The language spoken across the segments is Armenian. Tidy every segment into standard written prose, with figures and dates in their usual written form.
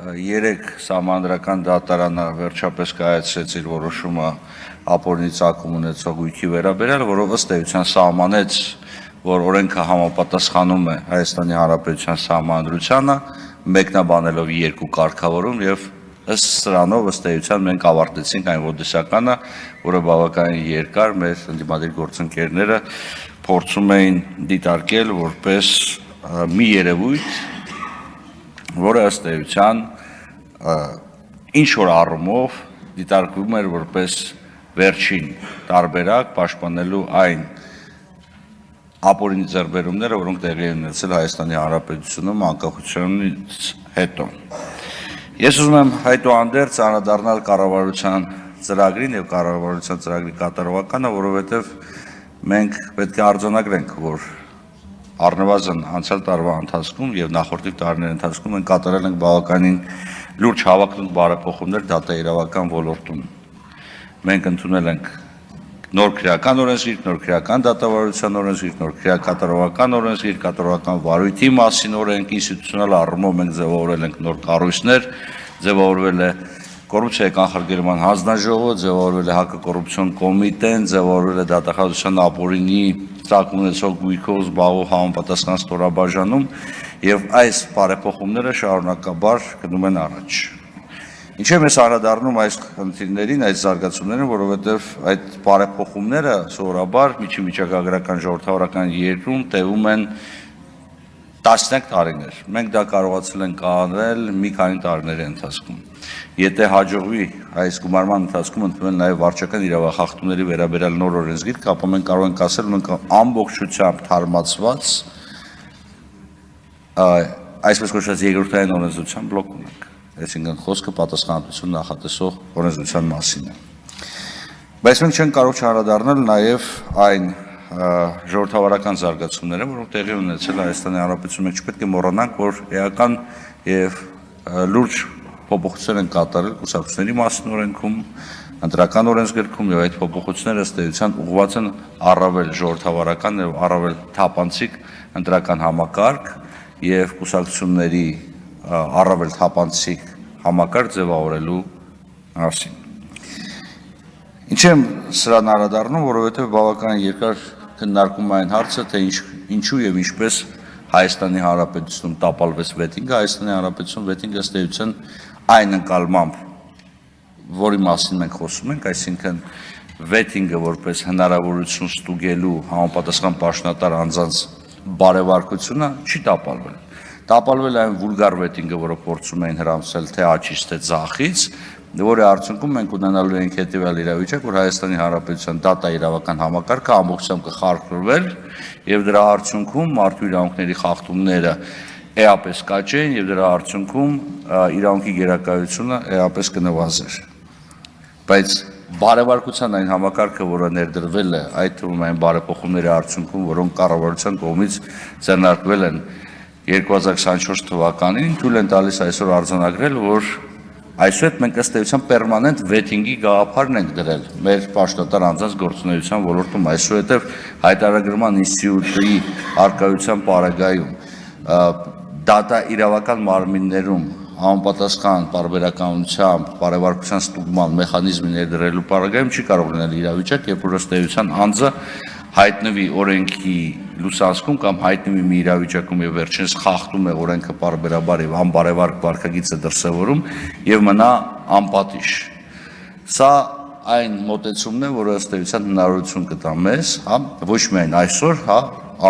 երեք սահմանադրական դատարանը վերջապես կայացրեց իր որոշումը ապօրինի ծագում ունեցող գույքի վերաբերյալ, որով ըստ էության սահմանեց, որ օրենքը համապատասխանում է Հայաստանի Հանրապետության սահմանադրությանը, մեկնաբանելով երկու կարգավորում եւ ըստ սրանով ըստ էության մենք ավարտեցինք այն ոդիսականը, որը բավականին երկար մեր ընդդիմադիր գործընկերները փորձում էին դիտարկել որպես մի երևույթ, որը ըստ էության ինչ որ առումով դիտարկվում էր որպես վերջին տարբերակ պաշտպանելու այն ապօրինի ձեռքբերումները, որոնք տեղի են ունեցել Հայաստանի Հանրապետությունում անկախությունից հետո։ Ես ուզում եմ այդուհանդերձ անդրադառնալ կառավարության ծրագրին եւ կառավարության ծրագրի կատարողականը, որովհետեւ մենք պետք է արձանագրենք, որ առնվազն անցյալ տարվա ընթացքում եւ նախորդի տարիների ընթացքում մենք կատարել ենք բավականին լուրջ հավակնոտ բարեփոխումներ դատաիրավական ոլորտում։ Մենք ընդունել ենք նոր քրեական օրենսգիր, նոր քրեական դատավարության օրենսգիր, նոր քրեակատարողական օրենսգիր, կատարողական վարույթի մասին օրենք, ինստիտուցիոնալ առումով մենք ձևավորել ենք նոր կառույցներ, ձևավորվել է կոռուպցիայի կանխարգելման հանձնաժողովը, ձևավորվել է հակակոռուպցիոն կոմիտեն, ձևավորվել է դատախազության ապօրինի ծագում ունեցող գույքով զբաղվող համապատասխան ստորաբաժանում եւ այս բարեփոխումները շարունակաբար գնում են առաջ։ Ինչ է մեզ անդրադառնում այս խնդիրներին, այս զարգացումներին, որովհետև այդ բարեփոխումները սովորաբար միջին-վիճակագրական ժողովրդավարական երկրում տևում են տասնյակ տարիներ։ Մենք դա կարողացել ենք անել մի քանի տարիների ընթացքում։ Եթե հաջողվի այս գումարման ընթացքում ընդունել նաև վարչական իրավախախտումների վերաբերյալ նոր օրենսգիր, ապա մենք կարող ենք ասել, մենք ամբողջությամբ թարմացված այսպես կոչված երկրորդային օրենսդրության բլոկ ունենք։ Այսինքն խոսքը պատասխանատվություն նախատեսող օրենսդրության մասին է։ Բայց մենք չենք կարող չանդրադառնալ նաև այն ժողովրդավարական զարգացումները, որոնք տեղի ունեցել Հայաստանի Հանրապետությունում, մենք չպետք է մոռանանք, որ էական եւ լուրջ փոփոխություններ են կատարել կուսակցությունների մասին օրենքում, ընտրական օրենսգրքում եւ այդ փոփոխությունները ըստ էության ուղղված են առավել ժողովրդավարական եւ առավել թափանցիկ ընտրական համակարգ եւ կուսակցությունների առավել թափանցիկ համակարգ ձևավորելու մասին։ Ինչ եմ սրան անդրադառնում, որովհետեւ բավականին երկար քննարկում այն հարցը, թե ինչու եւ ինչպես Հայաստանի Հանրապետությունում տապալվեց վետինգը, Հայաստանի Հանրապետությունում վետինգը ըստ էության այն ընկալմամբ, որի մասին մենք խոսում ենք, այսինքն վետինգը որպես հնարավորություն ստուգելու համապատասխան պաշտոնատար անձանց բարեվարկությունը չի տապալվել։ Տապալվել է այն վուլգար վետինգը, որը փորձում էին հրամցել թե աջից, թե ձախից, որի արդյունքում մենք ունենալու ենք հետևյալ իրավիճակ, որ Հայաստանի Հանրապետության դատաիրավական համակարգը ամբողջությամբ կխարխլվեր եւ դրա արդյունքում մարդու իրավունքների խախտումները էապես կաճեն եւ դրա արդյունքում իրավունքի գերակայությունը էապես կնվազեր։ Բայց բարեվարկության այն համակարգը, որը ներդրվել է, այդ թվում այն բարեփոխումների արդյունքում, որոնք կառավարության կողմից ձեռնարկվել են 2024 թվականին, թույլ են տալիս այսօր արձանագրել, որ այսօր մենք ըստ էության պերմանենտ վետինգի գաղափարն ենք դրել մեր պաշտոնատար անձանց գործունեության ոլորտում, այսուհետև հայտարարագրման ինստիտուտի արկայության պարագայում դատա իրավական մարմիններում համապատասխան պարբերականությամբ բարեվարկության ստուգման մեխանիզմի ներդրելու պարագայում չի կարող լինել իրավիճակ, երբ որ ըստ էության անձը հայտնվի օրենքի լուսանցքում կամ հայտնվի մի իրավիճակում եւ վերջինս խախտում է օրենքը պարբերաբար եւ անբարևարկ վարքագիծ է դրսեւորում եւ մնա անպատիժ։ Սա այն մոտեցումն է, որը ըստ էության հնարավորություն կտա մեզ, ոչ միայն այսօր,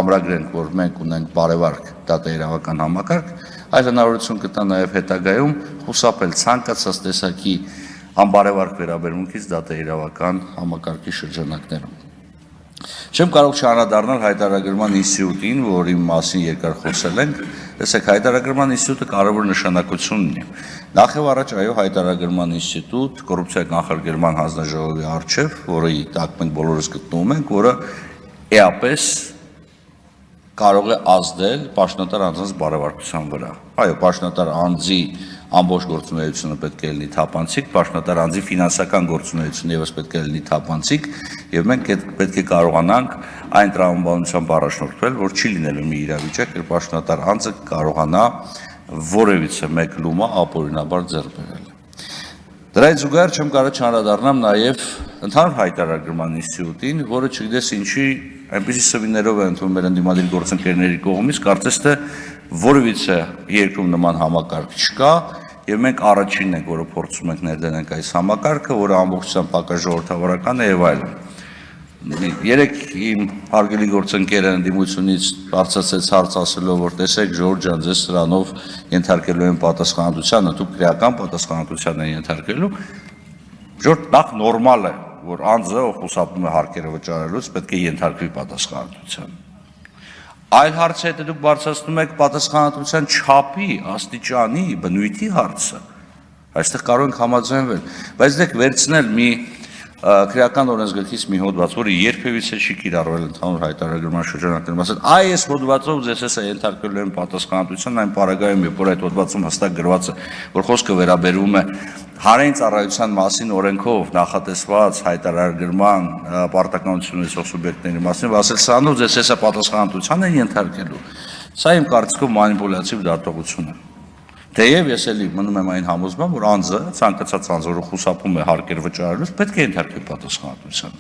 ամրագրենք, որ մենք ունենք բարևարկ դատաիրավական համակարգ, այլ հնարավորություն կտա նաեւ հետագայում խուսափել ցանկացած տեսակի անբարևարկ վերաբերմունքից դատաիրավական համակարգի շրջանակներում։ Չեմ կարող չանդրադառնալ հայտարարագրման ինստիտուտին, որի մասին երկար խոսել ենք, տեսեք հայտարարագրման ինստիտուտը կարևոր նշանակություն ունի։ Նախ եւ առաջ այո հայտարարագրման ինստիտուտ կոռուպցիայի կանխարգելման հանձնաժողովի առջև, որի տակ մենք բոլորս գտնվում ենք, որը էապես կարող է ազդել պաշտոնատար անձանց բարեվարկության վրա։ Այո, պաշտոնատար անձի ամբողջ գործունեությունը պետք է լինի թափանցիկ, պաշտոնատար անձի ֆինանսական գործունեությունը ևս պետք է լինի թափանցիկ, եւ մենք պետք է կարողանանք այն տրամաբանությամբ առաջնորդվել, որ չի լինելու մի իրավիճակ, երբ պաշտոնատար անձը կարողանա որևիցե մեկ լումա ապօրինաբար ձեռք բերել։ Դրայից զուգահեռ չեմ կարող չանդրադառնամ նաև ընդհանուր հայտարարման ինստիտուտին, որը չգիտես ինչի այնպիսի սվիներով է ընդունում մեր ընդդիմադիր գործընկերների կողմից, կարծես թե որևիցե երկրում նման համակարգ չկա, եւ մենք առաջինն ենք, որը փորձում ենք ներդնենք այս համակարգը, որը ամբողջությամբ հակաժողովրդավարական է եւ այլն։ Երեք իմ հարգելի գործընկերը ընդդիմությունից բարձրացեց հարց ասելով, որ տեսեք Ժորժ ջան, ձեզ սրանով ենթարկելու են պատասխանատվությանը, դուք քրեական պատասխանատվության են ենթարկելու։ Ժորժ նախ նորմալ է, որ անձը, ով խուսափում է հարկերը վճարելուց, պետք է ենթարկվի պատասխանատվության։ Այլ հարցը հետո դուք բարձրացնում եք պատասխանատվության չափի, աստիճանի, բնույթի հարցը։ Այստեղ կարող ենք համաձայնվել, բայց դեք վերցնել մի քրեական օրենսգրքից մի հոդված, որը երբևիցե չի կիրառվել ընդհանուր հայտարարման շրջանակներում, ասել, այս հոդվածով ձեզ էս է ենթարկվելու են պատասխանատվության, այն պարագայում, երբ որ այդ հոդվածում հստակ գրված է, որ խոսքը վերաբերում է հանրային ծառայության մասին օրենքով նախատեսված հայտարարման պարտականություն ունեցող սուբյեկտների մասին, ասել սրանով ձեզ էս է պատասխանատվության են ենթարկելու։ Սա իմ կարծիքով մանիպուլյատիվ դատողություն է։ Թեև ես էլի մնում եմ այն համոզման, որ անձը, ցանկացած անձ, որը խուսափում է հարկեր վճարելուց, պետք է ենթարկվի պատասխանատվության։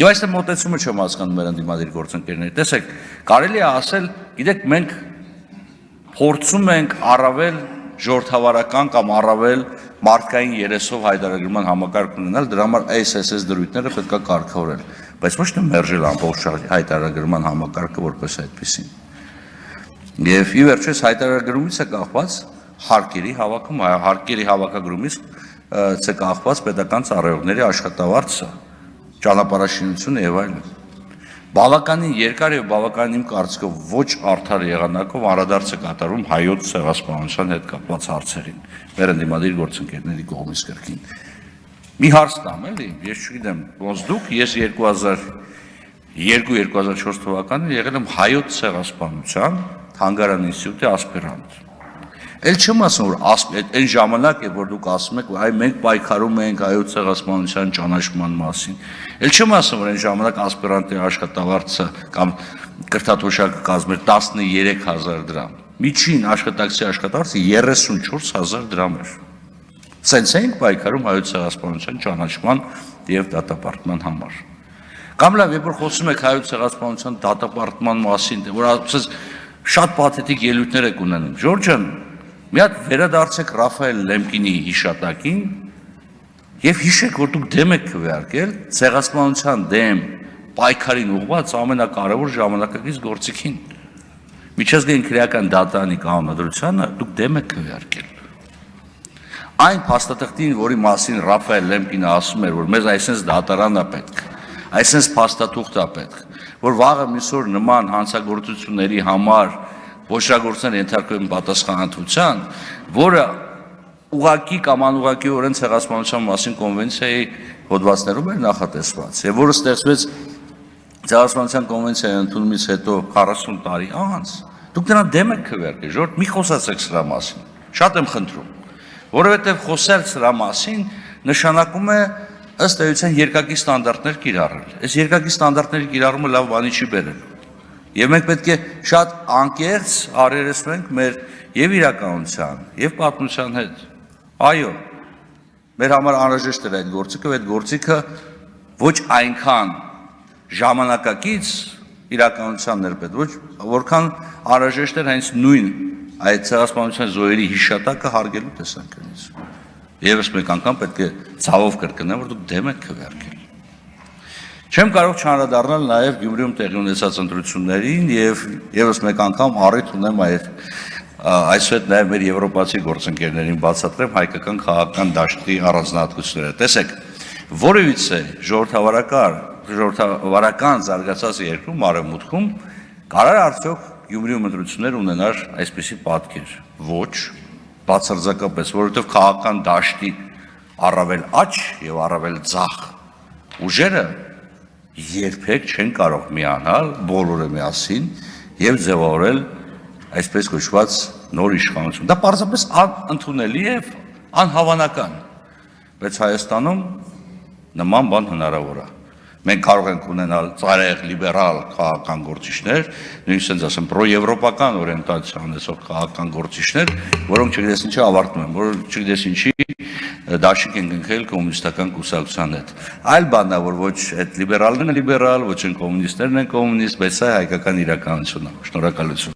Եվ այստեղ մոտեցումը չեմ հասկանում մեր ընդդիմադիր գործընկերների։ Տեսեք, կարելի է ասել, գիտեք, մենք փորձում ենք առավել ժողովրդավարական կամ առավել մարդկային երեսով հայտարարման համակարգ ունենալ, դրա համար այս դրույթները պետք է կարգավորել, բայց ոչ թե մերժել ամբողջ հայտարարման համակարգը որպես այդպեսին։ Եվ ի վերջո հայտարարումից է կախված հարկերի հավաքում, հարկերի հավաքագրումից է կախված պետական ծառայողների աշխատավարձը, ճանապարհաշինությունը եւ այլն։ Բավականին երկար եւ բավականին իմ կարծիքով ոչ արդար եղանակով անդրադարձ է կատարում հայոց ցեղասպանության հետ կապված հարցերին, մեր ընդդիմադիր գործընկերների կողմից կրկին։ Մի հարց տամ, էլի, ես չգիտեմ, ոնց դուք, ես 2002-2004 թվականին եղել եմ հայոց ցեղասպանության Թանգարան ինստիտուտի ասպիրանտ։ Էլ չեմ ասում, որ այն ժամանակ է, որ դուք ասում եք, այ մենք պայքարում ենք հայոց ցեղասպանության ճանաչման մասին։ Էլ չեմ ասում, որ այն ժամանակ ասպիրանտի աշխատավարձը կամ կրթաթոշակը կազմել 13000 դրամ։ Միջին աշխատակցի աշխատավարձը 34000 դրամ էր։ Սենց ենք պայքարում հայոց ցեղասպանության ճանաչման եւ դատապարտման համար։ Կամ լավ, երբ որ խոսում եք հայոց ցեղասպանության դատապարտման մասին, որ ասես շատ պաթետիկ ելույթներ եք ունենում։ Ժորժ ջան, մի հատ վերադարձեք Ռաֆայել Լեմկինի հիշատակին եւ հիշեք, որ դուք դեմ եք քվեարկել ցեղասպանության դեմ պայքարին ուղղված ամենակարևոր ժամանակակից գործիքին։ Միջազգային քրեական դատարանի կանոնադրությանը դուք դեմ եք քվեարկել։ Այն փաստաթղթին, որի մասին Ռաֆայել Լեմկինը ասում էր, որ մեզ այսպես դատարան է պետք, այսպես փաստաթուղթ է պետք, որ վաղը միսօր նման հանցագործությունների համար ոչրագործներ ենթարկվում պատասխանատվության, որը ուղղակի կամ անուղղակիորեն ցեղասպանության մասին կոնվենցիայի հոդվածներում էր նախատեսված, եւ որը ստեղծվեց ցեղասպանության կոնվենցիայի ընդունումից հետո 40 տարի անց, դուք դրան դեմ եք քվեարկել, ժողովուրդ մի խոսացեք սրա մասին, շատ եմ խնդրում, որովհետեւ խոսել սրա մասին նշանակում է ըստ էության երկակի ստանդարտներ կիրառել։ Այս երկակի ստանդարտների կիրառումը լավ բանի չի բերելու։ Եվ մենք պետք է շատ անկեղծ առերեսվենք մեր եւ իրականության, եւ պատմության հետ։ Այո, մեր համար անհրաժեշտ էր այդ գործիքը, այդ գործիքը ոչ այնքան ժամանակակից իրականությանն էր պետք, ոչ որքան անհրաժեշտ էր հենց նույն այդ ցեղասպանության զոհերի հիշատակը հարգելու տեսանկյունից։ Եվս մեկ անգամ պետք է ցավով կրկնեմ, որ դուք դեմ եք քվեարկել։ Չեմ կարող չանդրադառնալ նաև Գյումրիում տեղի ունեցած ընտրություններին եւ եւս մեկ անգամ առիթ ունեմ այսուհետ նաև մեր եվրոպացի գործընկերներին բացատրեմ հայկական քաղաքական դաշտի առանձնահատկությունները։ Տեսեք, որևիցե ժողովրդավարական զարգացած երկրում արևմուտքում կարող է արդյոք Գյումրիում ընտրություններ ունենալ այսպիսի պատկեր։ Ոչ, բացարձակապես, որովհետև քաղաքական դաշտի առավել աճ եւ առավել ձախ ուժերը երբեք չեն կարող միանալ բոլորը միասին եւ ձևավորել այսպես կոչված նոր իշխանություն։ Դա պարզապես անընդունելի է, անհավանական։ Բայց Հայաստանում նման բան հնարավոր է։ Մենք կարող ենք ունենալ ծայրահեղ լիբերալ քաղաքական գործիչներ, նույնիսկ ասենց ասեմ պրոեվրոպական օրիենտացիա ունեցող քաղաքական գործիչներ, որոնք չգիտես ինչի ավարտում են, որ չգիտես ինչի դաշինք են գնքել կոմունիստական կուսակցության հետ։ Այլ բանն է, որ ոչ այդ լիբերալներն են լիբերալ, ոչ են կոմունիստներն են կոմունիստ, բայց սա հայկական իրականությունն է։ Շնորհակալություն։